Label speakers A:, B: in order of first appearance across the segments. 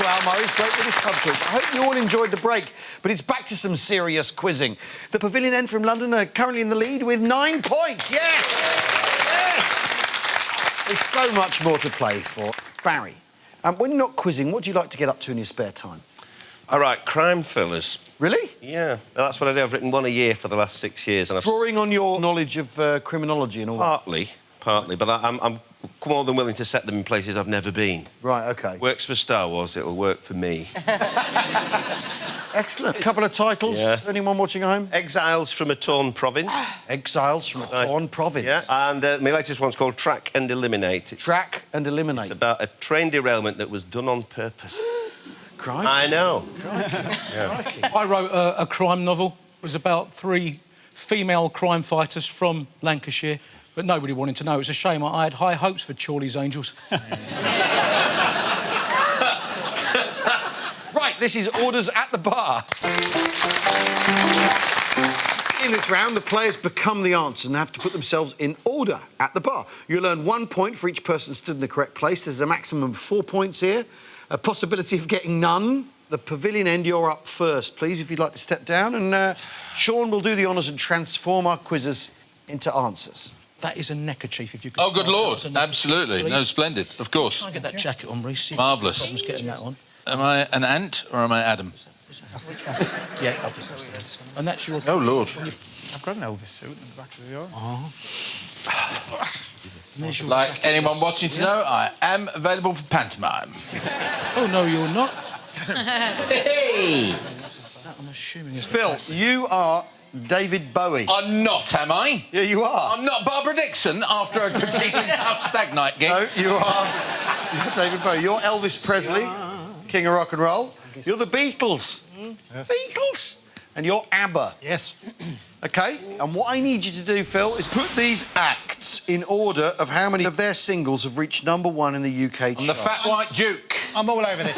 A: to Al Murray's Great British Pub Quiz. I hope you all enjoyed the break, but it's back to some serious quizzing. The Pavilion End from London are currently in the lead with 9 points. Yes! Yes! There's so much more to play for. Barry, when you're not quizzing, what do you like to get up to in your spare time?
B: I write crime thrillers.
A: Really?
B: Yeah, that's what I do. I've written one a year for the last 6 years. And
A: Drawing on your knowledge of criminology and all that?
B: Partly, but I'm more than willing to set them in places I've never been.
A: Right, OK.
B: Works for Star Wars, it'll work for me.
A: Excellent. A couple of titles for anyone watching at home?
B: Exiles from a Torn Province.
A: Exiles from a Torn Province.
B: Yeah, and my latest one's called Track and Eliminate.
A: Track and Eliminate.
B: It's about a train derailment that was done on purpose.
A: Crikey.
B: I know.
A: Yeah.
C: I wrote a crime novel. It was about 3 female crime fighters from Lancashire, but nobody wanted to know. It was a shame. I had high hopes for Chorley's Angels.
A: Right, this is Orders at the Bar. In this round, the players become the answers and have to put themselves in order at the bar. You'll earn 1 point for each person stood in the correct place. There's a maximum of 4 points here. A possibility of getting none. The Pavilion End, you're up first, please, if you'd like to step down. And Shaun will do the honours and transform our quizzes into answers.
C: That is a neckerchief, if you could...
D: Oh, good Lord. Absolutely. No, splendid. Of course.
C: Can I get that jacket on, Reece?
D: Marvellous.
C: Problems getting that on.
D: Am I an ant or am I Adam?
C: Yeah, I think that's the And that's your...
D: Oh, Lord.
E: I've got an Elvis suit in the back of the yard.
D: Like anyone watching to know, I am available for pantomime.
C: Oh, no, you're not.
D: Hey!
C: That, I'm assuming is...
A: Phill, you are David Bowie.
D: I'm not, am I?
A: Yeah, you are.
D: I'm not Barbara Dixon after a particularly tough stag night gig.
A: No, you are. You're David Bowie. You're Elvis Presley, King of Rock and Roll. You're the Beatles. Yes. Beatles. And you're ABBA.
E: Yes.
A: OK, and what I need you to do, Phill, is put these acts in order of how many of their singles have reached #1 in the UK chart.
D: I'm the Fat White Duke.
E: I'm all over this.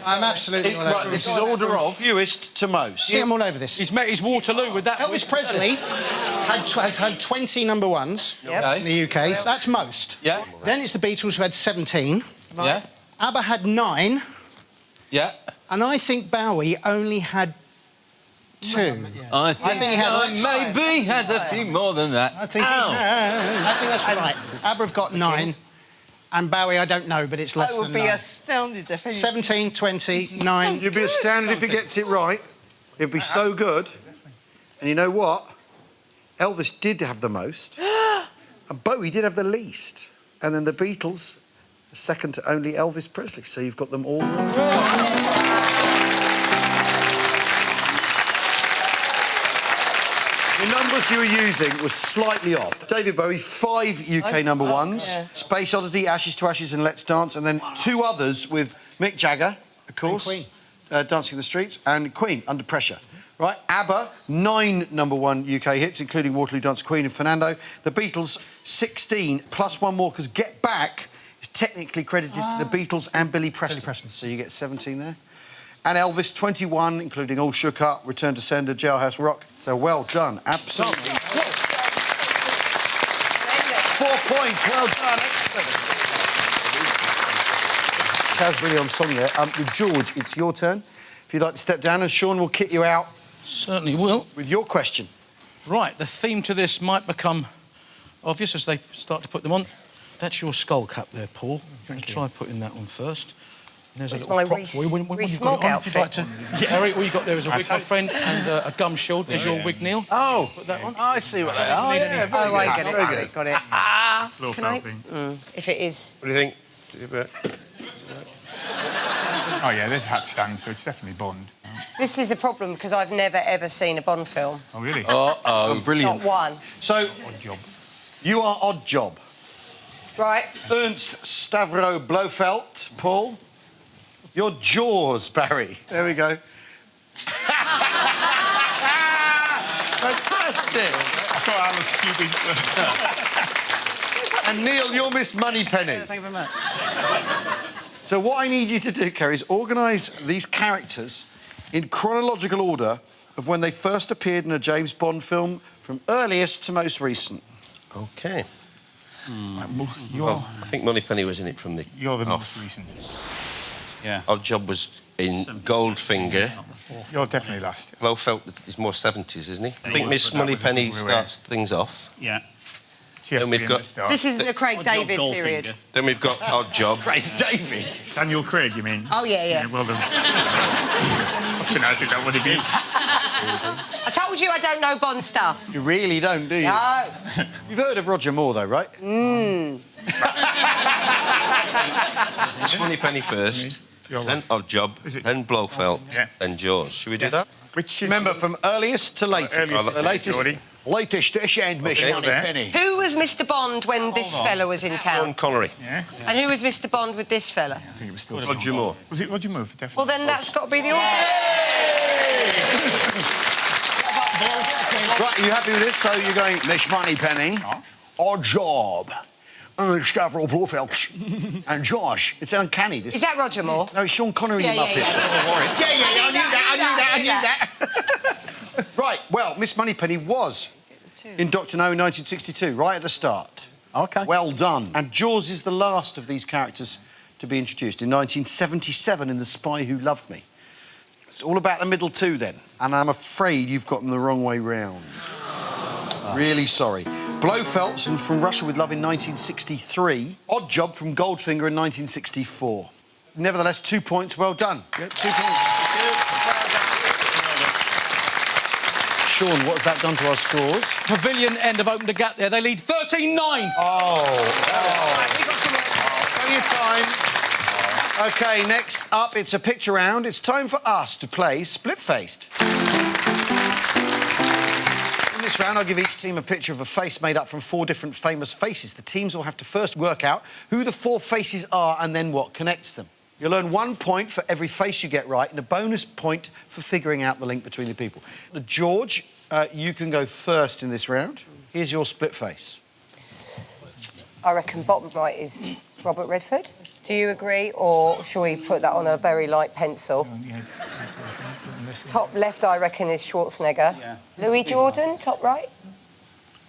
E: I'm absolutely all over
D: Right,
E: this.
D: this is order of...
A: fewest to most.
E: Yeah, I'm all over this.
C: He's met his Waterloo with that...
E: Elvis Presley has had 20 #1s in the UK. So that's most.
D: Yeah.
E: Then it's the Beatles, who had 17.
D: Yeah.
E: ABBA had 9.
D: Yeah.
E: And I think Bowie only had 2.
D: I think
E: he had
D: maybe had a few more than that.
E: I think that's right. ABBA have got 9. And Bowie, I don't know, but it's less than 9.
F: I would be astounded if...
E: 17, 20, 9...
A: You'd be astounded if he gets it right. It'd be so good. And you know what? Elvis did have the most. And Bowie did have the least. And then the Beatles, second to only Elvis Presley. So you've got them all wrong. The numbers you were using were slightly off. David Bowie, 5 UK #1s.
F: Yeah.
A: Space Oddity, Ashes to Ashes and Let's Dance. And then 2 others with Mick Jagger, of course.
E: Queen.
A: Dancing in the Streets. And Queen, Under Pressure. Right, ABBA, 9 #1 UK hits, including Waterloo Dance, Queen and Fernando. The Beatles, 16, plus 1 more, because Get Back is technically credited to the Beatles and Billy Preston. So you get 17 there. And Elvis, 21, including All Shook Up, Return to Sender, Jailhouse Rock. So well done, absolutely. 4 points, well done, excellent. Chaz really on song there. With George, it's your turn. If you'd like to step down, and Shaun will kit you out.
C: Certainly will.
A: With your question.
C: Right, the theme to this might become obvious as they start to put them on. That's your skull cap there, Paul. Try putting that on first. And there's a little prop for you. When you've got it on, if you'd like to... Kerry, all you've got there is a wig, my friend, and a gum shield. There's your wig, Neil.
D: Oh,
C: put that on.
D: I see what they are. Yeah, very
F: Oh, I
D: good.
F: get it. Got it.
E: Floor
F: I?
E: felting.
F: If it is...
B: What do you think?
G: Oh, yeah, there's a hat stand, so it's definitely Bond.
F: This is a problem, because I've never, ever seen a Bond film.
G: Oh, really?
D: Uh-oh, brilliant.
F: Not one.
A: So,
G: Odd job.
A: you are Odd Job.
F: Right.
A: Ernst Stavro Blofeld, Paul. You're Jaws, Barry. There we go. Fantastic.
G: I thought I looked stupid.
A: And Neil, you're Miss Moneypenny.
E: Thank you very much.
A: So what I need you to do, Kerry, is organise these characters in chronological order of when they first appeared in a James Bond film, from earliest to most recent.
B: OK.
G: You're
B: Well, I think Moneypenny was in it from the...
G: the most recent.
D: Yeah.
B: Odd Job was in Goldfinger.
G: You're definitely last.
B: Blofeld is more 70s, isn't he? I think Miss Moneypenny starts things off.
D: Yeah.
G: She has
B: Then
G: to
B: we've
G: be in
B: got-
G: the start.
F: This isn't the Craig David period.
B: Then we've got Odd Job.
A: David.
G: Daniel Craig, you mean?
F: Oh, yeah.
G: Well done. Fucking hell, I think that would have been.
F: I told you I don't know Bond stuff.
A: You really don't, do you?
F: No.
A: You've heard of Roger Moore, though, right?
B: Miss Moneypenny first,
G: You're
B: then
G: right.
B: Odd Job,
G: Is it?
B: then Blofeld,
G: Yeah.
B: then Jaws. Should we do that?
G: Which is...
A: Remember, from earliest to latest.
G: Earliest
A: the
G: to
A: latest,
G: Geordie.
A: latest and Miss
B: Okay.
A: Moneypenny.
F: Who was Mr. Bond when this fella was in
B: Sean
F: town?
B: Connery.
G: Yeah,
F: And who was Mr. Bond with this fella?
G: I think it was still...
B: Roger Moore.
G: Was it Roger Moore? Definitely.
F: Well, then that's got to be the order.
A: Right, are you happy with this? So you're going, Miss Moneypenny, Odd Job, Stavro Blofeld, and Josh. It's uncanny, this.
F: Is that Roger Moore?
A: No, it's Sean Connery,
F: Yeah,
A: you muppet.
F: I knew that.
A: Right, well, Miss Moneypenny was in Doctor No in 1962, right at the start.
D: OK.
A: Well done. And Jaws is the last of these characters to be introduced in 1977 in The Spy Who Loved Me. It's all about the middle two, then. And I'm afraid you've got them the wrong way round. Really sorry. Blofeld from Russia with Love in 1963. Odd Job from Goldfinger in 1964. Nevertheless, 2 points. Well done. Yeah, 2 points. Shaun, what has that done to our scores?
C: Pavilion end have opened a gap there. They lead 13-9.
A: Plenty of time. OK, next up, it's a picture round. It's time for us to play Splitfaced. In this round, I'll give each team a picture of a face made up from 4 different famous faces. The teams will have to first work out who the 4 faces are and then what connects them. You'll earn 1 point for every face you get right and a bonus point for figuring out the link between the people. George, you can go first in this round. Here's your split face.
F: I reckon bottom right is Robert Redford. Do you agree, or shall we put that on a very light pencil? Top left, I reckon, is Schwarzenegger.
D: Yeah.
F: Louis Jordan, top right.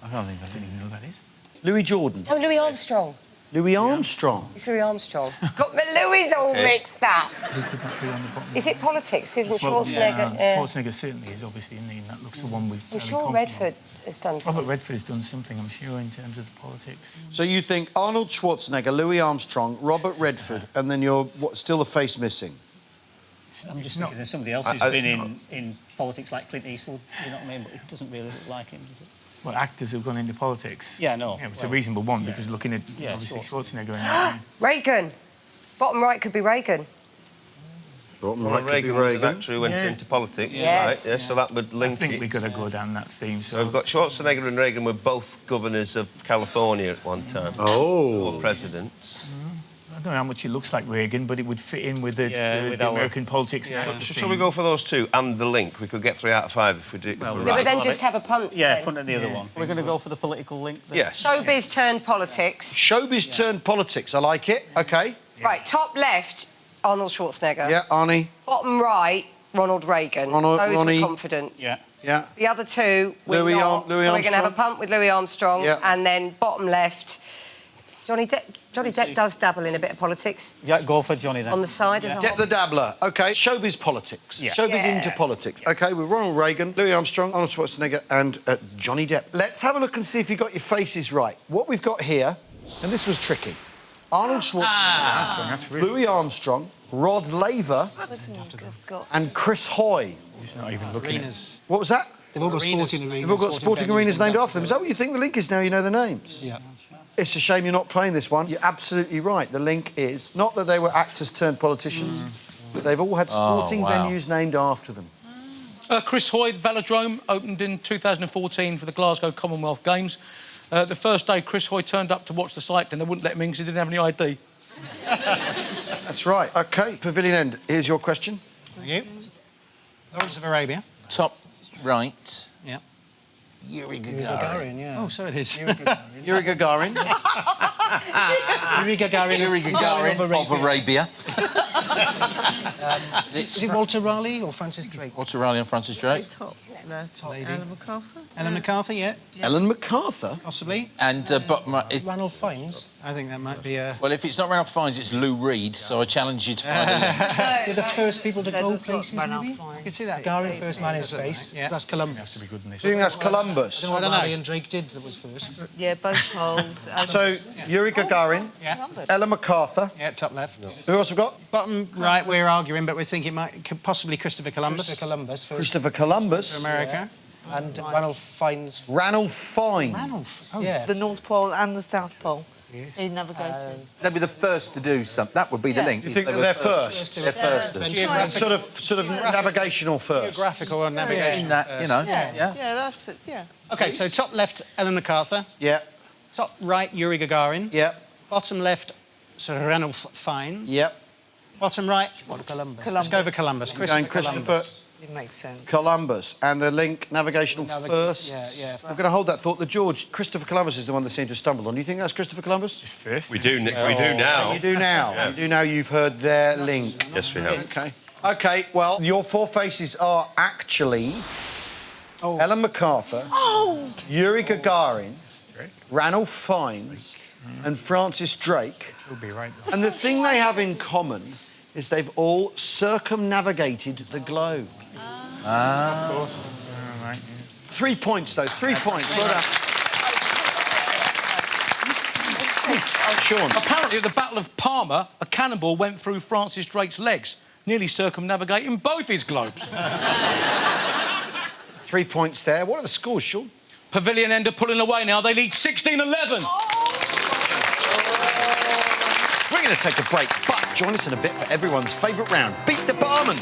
D: I don't even know who that is.
A: Louis Jordan.
F: Oh, Louis Armstrong.
A: Louis Armstrong.
F: It's Louis Armstrong. Got my Louis all mixed up.
G: Who could that be on the bottom?
F: Is it politics? Isn't
G: Well,
F: Schwarzenegger?
G: Schwarzenegger certainly is, obviously, in that looks the one with...
F: I'm sure Redford has done something.
G: Robert Redford has done something, I'm sure, in terms of the politics.
A: So you think Arnold Schwarzenegger, Louis Armstrong, Robert Redford, and then you're still the face missing?
H: I'm just thinking there's somebody else who's been in politics like Clint Eastwood, you know what I mean? But it doesn't really look like him, does it?
G: Well, actors who've gone into politics.
H: Yeah, no.
G: Yeah, it's a reasonable one because looking at,
H: Yeah,
G: obviously,
H: sure.
G: Schwarzenegger and that.
F: Reagan. Bottom right could be Reagan.
A: Bottom
B: Well,
A: right could be
B: Reagan was an
A: Reagan.
B: actor who went
G: Yeah.
B: into politics,
F: Yes.
B: right? Yeah, so that would
G: I
B: link
G: think
B: it.
G: we've got to go down that theme.
B: So we've got Schwarzenegger and Reagan were both governors of California at one time.
A: Oh.
B: Or presidents.
G: I don't know how much he looks like Reagan, but it would fit in with the,
H: with
G: the
H: our-
G: American politics.
H: Yeah.
G: and
B: Shall we go for those two and the link? We could get 3 out of 5 if we do.
H: Well,
B: if we're
F: Yeah,
B: right
F: but then
B: on
F: just
B: it.
F: have a punt.
H: Yeah,
F: then.
H: put in the other one.
I: We're going to go for the political link then?
B: Yes.
F: Showbiz turned politics.
A: Showbiz turned politics. I like it. OK.
F: Right, top left, Arnold Schwarzenegger.
A: Yeah, Arnie.
F: Bottom right, Ronald Reagan.
A: Ronald-
F: Those
A: Ronnie.
F: were confident.
H: Yeah.
A: Yeah.
F: The other two, we're
A: Louis
F: not.
A: Louis
F: so we're going to have a
A: Armstrong.
F: punt with Louis Armstrong.
A: Yeah.
F: And then bottom left, Johnny Depp. Johnny Depp does dabble in a bit of politics
H: Yeah, go for Johnny then.
F: on the side as a
A: Get
F: whole.
A: the dabbler. OK, showbiz politics.
H: Yeah.
A: Showbiz
F: Yeah.
A: into politics. OK, with Ronald Reagan, Louis Armstrong, Arnold Schwarzenegger and Johnny Depp. Let's have a look and see if you got your faces right. What we've got here, and this was tricky, Arnold Schwarzenegger,
G: That's really...
A: Louis Armstrong, Rod Laver and Chris Hoy.
G: He's not even looking at...
A: What was that?
E: They've all got sporting arenas.
A: They've all got sporting arenas named after them. Is that what you think the link is now you know the names?
E: Yeah.
A: It's a shame you're not playing this one. You're absolutely right. The link is not that they were actors turned politicians, but they've all had sporting
D: wow.
A: venues named after them.
C: Chris Hoy, Velodrome, opened in 2014 for the Glasgow Commonwealth Games. The first day, Chris Hoy turned up to watch the cycling. They wouldn't let him in because he didn't have any ID.
A: That's right. OK, Pavilion End, here's your question.
E: Thank you. Lawrence of Arabia.
D: Top right.
E: Yeah.
D: Yuri Gagarin.
E: Yeah. Oh, so it is.
A: Yuri Gagarin.
E: Yuri Gagarin.
D: Yuri Gagarin
J: of Arabia.
K: Is it Walter Raleigh or Francis Drake?
D: Walter Raleigh and Francis Drake.
L: Top
K: lady.
L: Ellen MacArthur.
E: Ellen MacArthur, yeah.
A: Ellen MacArthur?
E: Possibly.
D: And bottom right is...
K: Ranulph Fiennes.
E: I think that might be a...
D: Well, if it's not Ranulph Fiennes, it's Lou Reed, so I challenge you to find a link.
K: They're the first people to go places, maybe?
E: I can see that.
K: Gagarin, first man in space.
E: Yeah.
K: That's Columbus.
A: Do you think that's Columbus?
K: I don't know what Raleigh and Drake did that was first.
L: Yeah, both poles.
A: So, Yuri Gagarin,
E: Yeah.
A: Ellen MacArthur.
E: Yeah, top left.
A: Who else have we got?
E: Bottom right, we're arguing, but we think could possibly Christopher Columbus.
K: Christopher Columbus first.
A: Christopher Columbus.
E: America.
K: And Ranulph Fiennes.
A: Ranulph Fiennes.
E: Ranulph.
K: Oh, yeah.
L: The North Pole and the South Pole.
E: Yes.
L: He navigated.
J: They'd be the first to do something. That would be the link.
A: You think that they're first?
J: They're first.
A: Sort of navigational first.
E: Geographical or navigation.
J: In that, you know. Yeah.
L: Yeah, that's it, yeah.
E: OK, so top left, Ellen MacArthur.
A: Yeah.
E: Top right, Yuri Gagarin.
A: Yeah.
E: Bottom left, Sir Ranulph Fiennes.
A: Yep.
E: Bottom right,
K: Columbus.
E: let's go for Columbus.
A: Going Christopher
L: It makes sense.
A: Columbus. And the link, navigational first.
K: Yeah.
A: I'm going to hold that thought. Christopher Columbus is the one that seemed to stumble on. Do you think that's Christopher Columbus?
G: It's first.
B: We do now.
A: You do now. You do now. You've heard their link.
B: Yes, we have.
A: OK. OK, well, your four faces are actually Ellen MacArthur, Yuri Gagarin, Ranulph Fiennes, and Francis Drake.
G: You'll be right.
A: And the thing they have in common is they've all circumnavigated the globe.
G: Of course. Right.
A: 3 points, though. 3 points. Well done. Shaun.
C: Apparently, at the Battle of Parma, a cannonball went through Francis Drake's legs, nearly circumnavigating both his globes.
A: 3 points there. What are the scores, Shaun?
C: Pavilion end up pulling away now. They lead 16-11.
A: We're going to take a break, but join us in a bit for everyone's favourite round, Beat the Barman.